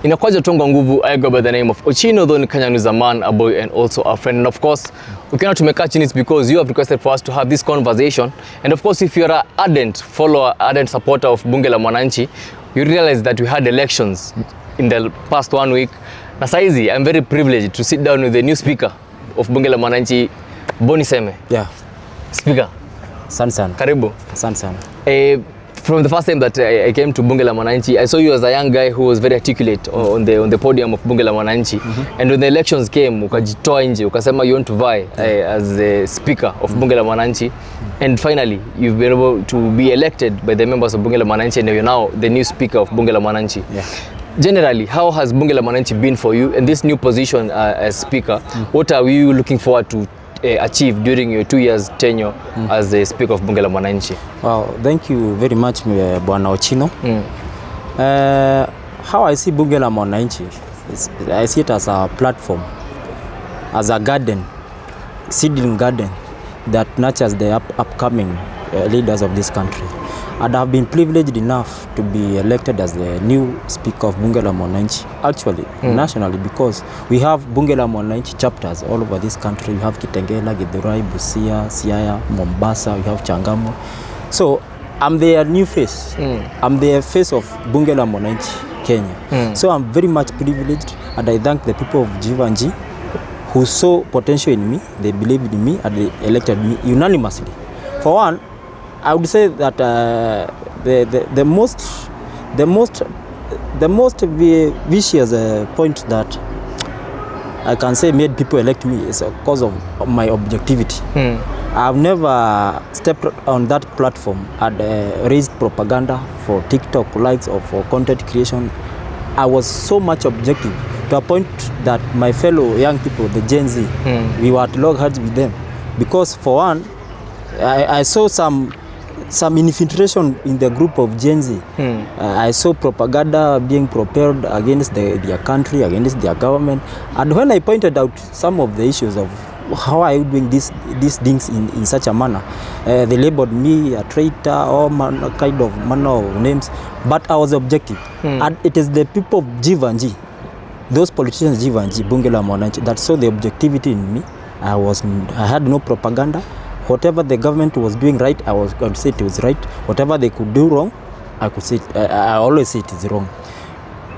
Inakuja tongo nguvu. I go by the name of Ochino, though Kenya is a man, a boy, and also a friend. And of course, we cannot make a it's because you have requested for us to have this conversation. And of course, if you're an ardent follower, ardent supporter of Bunge La Mwananchi, you realize that we had elections in the past 1 week. Na saizi, I'm very privileged to sit down with the new speaker of Bunge La Mwananchi, Boni Seme. Yeah. Speaker. Sansan. Karibu. Sansan. From the first time that I came to Bunge La Mwananchi, I saw you as a young guy who was very articulate on the podium of Bunge La Mwananchi. And when the elections came, ukajitoa nje, ukasema you want to vie as the speaker of Bunge La Mwananchi. And finally, you've been able to be elected by the members of Bunge La Mwananchi, and you're now the new speaker of Bunge La Mwananchi. Yeah. Generally, how has Bunge La Mwananchi been for you in this new position as speaker? What are you looking forward to achieve during your 2 years tenure as the speaker of Bunge La Mwananchi? Well, thank you very much, Bwana Ochino. How I see Bunge La Mwananchi, I see it as a platform, as a garden, seedling garden that nurtures the upcoming leaders of this country. And I've been privileged enough to be elected as the new speaker of Bunge La Mwananchi, actually nationally, because we have Bunge La Mwananchi chapters all over this country. We have Kitengela, Githurai, Busia, Siaya, Mombasa, we have Changamwe. So I'm the new face. I'm the face of Bunge La Mwananchi, Kenya. So I'm very much privileged, and I thank the people of Jivanji who saw potential in me, they believed in me, and they elected me unanimously. For one, I would say that the most vicious point that I can say made people elect me is because of my objectivity. I've never stepped on that platform and raised propaganda for TikTok likes or for content creation. I was so much objective to a point that my fellow young people, the Gen Z, we were at loggerheads with them. Because for one, I saw some infiltration in the group of Gen Z. I saw propaganda being propelled against their country, against their government. And when I pointed out some of the issues of how I would doing these things in such a manner, they labeled me a traitor or kind of manner of names. But I was objective. And it is the people of Jivanji, those politicians Jivanji, Bunge La Mwananchi, that saw the objectivity in me. I had no propaganda. Whatever the government was doing right, I was going to say it was right. Whatever they could do wrong, I could say it, I always say it is wrong.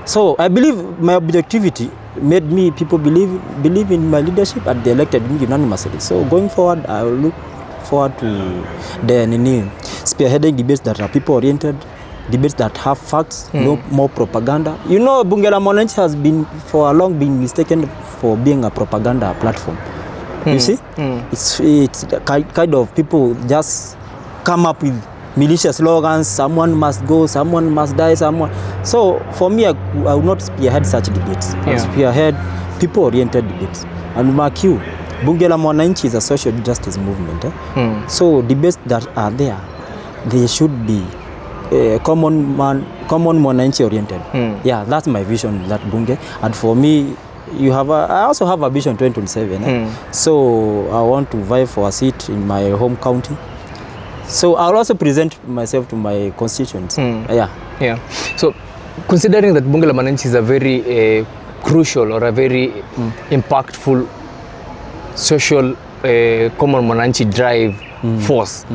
So I believe my objectivity made me people believe in my leadership, and they elected me unanimously. So going forward, I will look forward to the spearheading debates that are people oriented, debates that have facts, no more propaganda. You know, Bunge La Mwananchi has been for a long been mistaken for being a propaganda platform. You see, it's kind of people just come up with malicious slogans. Someone must go, someone must die, someone. So for me, I will not spearhead such debates. I will spearhead people-oriented debates. And mark you, Bunge La Mwananchi is a social justice movement. So debates that are there, they should be common Mwananchi-oriented. Yeah, that's my vision, that Bunge. And for me, I also have a vision 2027. So I want to vie for a seat in my home county. So I'll also present myself to my constituents. Yeah. So considering that Bunge La Mwananchi is a very crucial or a very impactful social common Mwananchi drive force,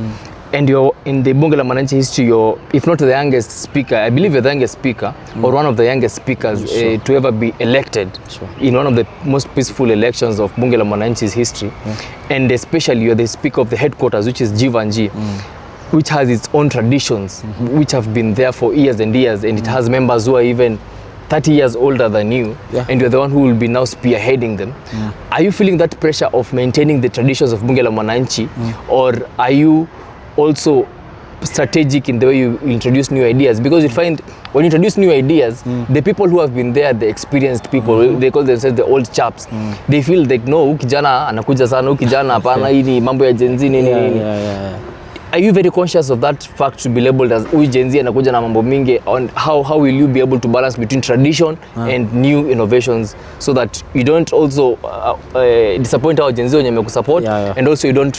and you're in the Bunge La Mwananchi history, you're, if not the youngest speaker, I believe you're the youngest speaker or one of the youngest speakers to ever be elected in one of the most peaceful elections of Bunge La Mwananchi's history. And especially you're the speaker of the headquarters, which is Jivanji, which has its own traditions, which have been there for years and years, and it has members who are even 30 years older than you, and you're the one who will be now spearheading them. Are you feeling that pressure of maintaining the traditions of Bunge La Mwananchi, or are you also strategic in the way you introduce new ideas? Because you find when you introduce new ideas, the people who have been there, the experienced people, they call themselves the old chaps, they feel like, no, ukijana anakuja sana, ukijana hapana, hii ni mambo ya Gen Z nini. Are you very conscious of that fact to be labeled as Gen Z anakuja na mambo mingi? On how will you be able to balance between tradition and new innovations, so that you don't also disappoint our Gen Z wenye meku-support, and also you don't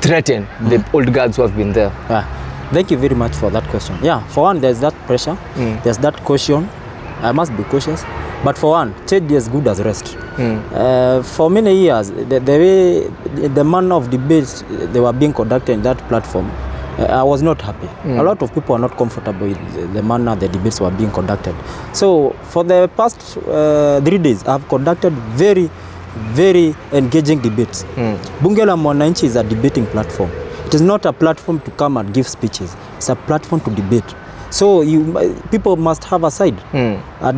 threaten the old guards who have been there? Thank you very much for that question. For one, there's that pressure, there's that caution, I must be cautious. But for one, change is good as rest. For many years, the manner of debates they were being conducted in that platform, I was not happy. A lot of people are not comfortable with the manner the debates were being conducted. So for the past 3 days, I've conducted very, very engaging debates. Bunge La Mwananchi is a debating platform. It is not a platform to come and give speeches. It's a platform to debate. So people must have a side.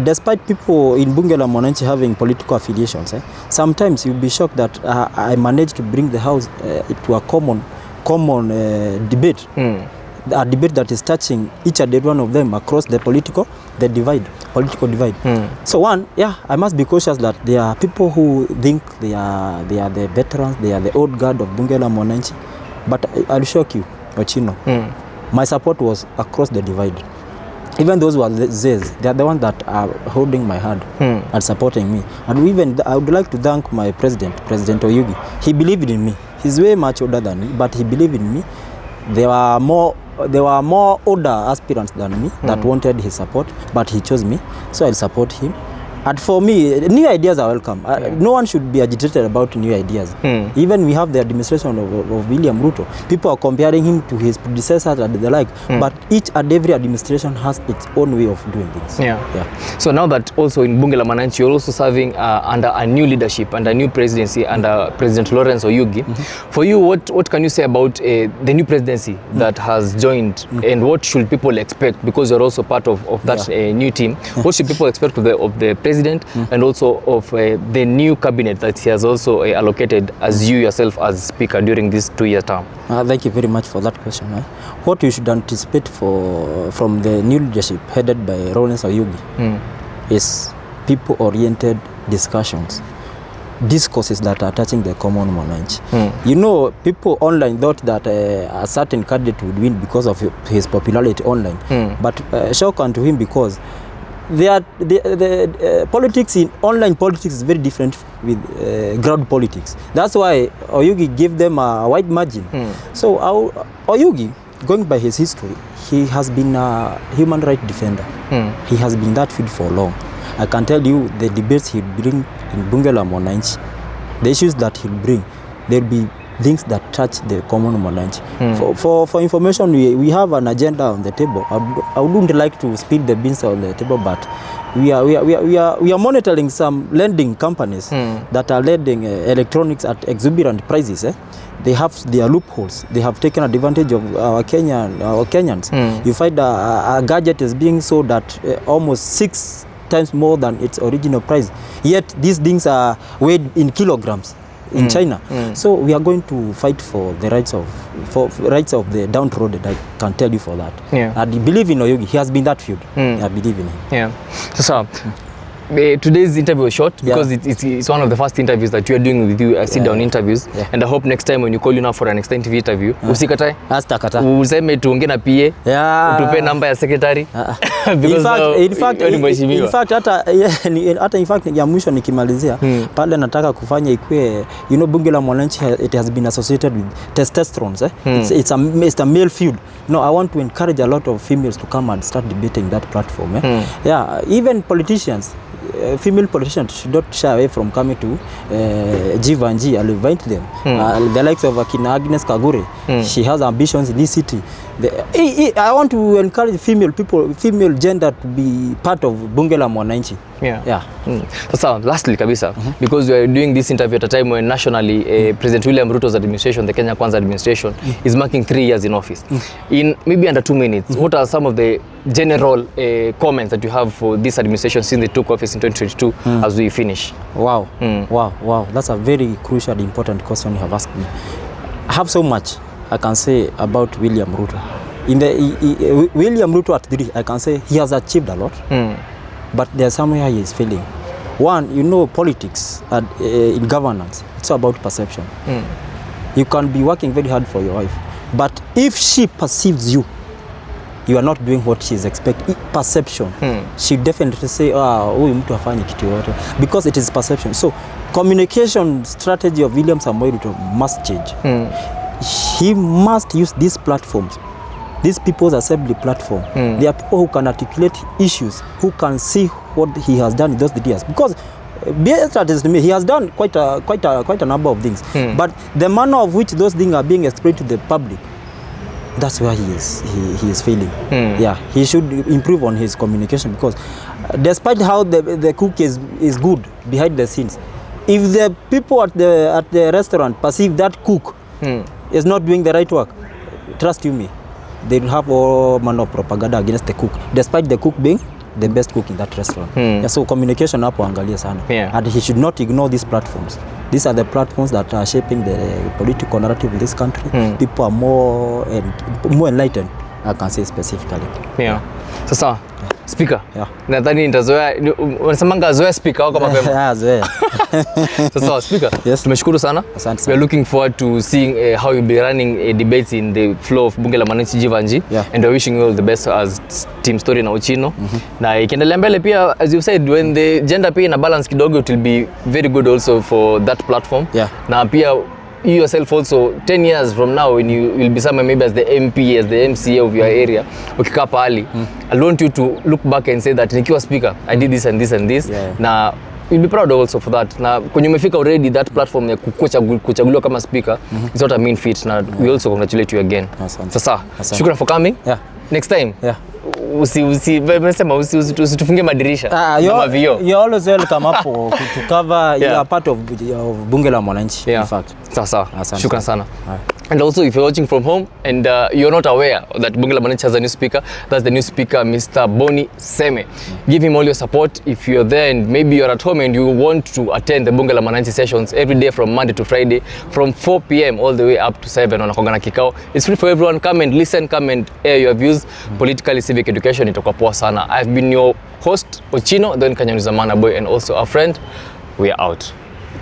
Despite people in Bunge La Mwananchi having political affiliations, sometimes you'll be shocked that I managed to bring the house to a common debate. A debate that is touching each and every one of them across the political divide. So one, I must be cautious that there are people who think they are the veterans, they are the old guard of Bunge La Mwananchi. But I'll shock you, Ochino. My support was across the divide. Even those who are Zs, they are the ones that are holding my hand and supporting me. And even I would like to thank my President Oyugi. He believed in me. He's way much older than me, but he believed in me. There were more older aspirants than me that wanted his support, but he chose me, so I'll support him. And for me, new ideas are welcome. No one should be agitated about new ideas. Even we have the administration of William Ruto. People are comparing him to his predecessors and the like. But each and every administration has its own way of doing things. So now that also in Bunge La Mwananchi, you're also serving under a new leadership, under a new presidency, under President Lawrence Oyugi. For you, what can you say about the new presidency that has joined, and what should people expect? Because you're also part of that new team. What should people expect of the president and also of the new cabinet that he has also allocated as you yourself as speaker during this 2-year term? Thank you very much for that question. What you should anticipate from the new leadership headed by Lawrence Oyugi is people-oriented discussions, discourses that are touching the common Mwananchi. You know, people online thought that a certain candidate would win because of his popularity online, but shock unto him because the politics in online politics is very different with ground politics. That's why Oyugi gave them a wide margin. So Oyugi, going by his history, he has been a human rights defender. He has been that field for long. I can tell you the debates he'll bring in Bunge La Mwananchi, the issues that he'll bring, there'll be things that touch the common Mwananchi. For information, we have an agenda on the table. I wouldn't like to spill the beans on the table, but we are monitoring some lending companies that are lending electronics at exuberant prices. They have their loopholes. They have taken advantage of our Kenyans. You find a gadget is being sold at almost 6 times more than its original price. Yet these things are weighed in kilograms in China. So we are going to fight for the rights of the downtrodden. I can tell you for that. I believe in Oyugi. He has been that field. I believe in him. So today's interview was short because it's one of the first interviews that we are doing with you, sit-down interviews. And I hope next time when you call you now for an extensive interview, usikatae. Astakata. Useme tuongee na PA. Utupe namba ya secretary. In fact hata ya mwisho nikimalizia pale nataka kufanya ikue, you know, Bunge La Mwananchi, it has been associated with testosterone. It's a male field. No, I want to encourage a lot of females to come and start debating that platform. Even politicians, female politicians should not shy away from coming to G1G. I'll invite them. The likes of Akina Agnes Kagure. She has ambitions in this city. I want to encourage female gender to be part of Bunge La Mwananchi. So lastly kabisa, because we are doing this interview at a time when nationally President William Ruto's administration, the Kenya Kwanza administration, is marking 3 years in office. In maybe under 2 minutes, what are some of the general comments that you have for this administration since they took office in 2022 as we finish? Wow. That's a very crucial, important question you have asked me. I have so much I can say about William Ruto. William Ruto at 3, I can say he has achieved a lot, but there's somewhere he is failing. One, you know, politics and in governance, it's about perception. You can be working very hard for your wife, but if she perceives you are not doing what she is expecting, perception, she definitely say, huyu mtu afanye kitu yote, because it is perception. So communication strategy of William Samoei Ruto must change. He must use these platforms, this People's Assembly platform, there are people who can articulate issues, who can see what he has done in those years. Because to me, he has done quite a number of things. But the manner of which those things are being explained to the public, that's where he is failing. Yeah, he should improve on his communication, because despite how the cook is good behind the scenes, if the people at the restaurant perceive that cook is not doing the right work, trust you me, they will have all manner of propaganda against the cook, despite the cook being the best cook in that restaurant. Yeah, so communication hapo angalia sana. And he should not ignore these platforms. These are the platforms that are shaping the political narrative in this country. People are more enlightened, I can say specifically. Sasa speaker, nadhani nitazoea, unasemanga zoea speaker wako mapema. Zoea. Sasa speaker, tumeshukuru sana. We are looking forward to seeing how you'll be running debates in the flow of Bunge La Mwananchi Jivanji, and we're wishing you all the best as Team Story na Ochino. Na ikiendelea mbele pia, as you said, when the gender pay na balance kidogo, it will be very good also for that platform. Na pia you yourself also 10 years from now, when you will be somewhere maybe as the MP, as the MCA of your area, ukikaa pahali, I want you to look back and say that nikiwa speaker, I did this and this and this. Na you'll be proud also for that. Na kwenye umefika already, that platform ya kuchaguliwa kama speaker, is not a mean feat. Na we also congratulate you again. Sasa, shukran for coming. Next time. Usitufunge madirisha kama vio. You always welcome hapo to cover you are part of Bunge La Mwananchi, in fact. Sasa, shukran sana. And also, if you're watching from home and you're not aware that Bunge La Mwananchi has a new speaker, that's the new speaker, Mr. Boni Seme. Give him all your support. If you're there and maybe you're at home and you want to attend the Bunge La Mwananchi sessions every day from Monday to Friday, from 4 p.m. all the way up to 7 on Akogana Kikao. It's free for everyone. Come and listen, come and air your views. Politically civic education, itakuwa poa sana. I've been your host, Ochino, then Kanyamuzamana boy, and also a friend. We are out.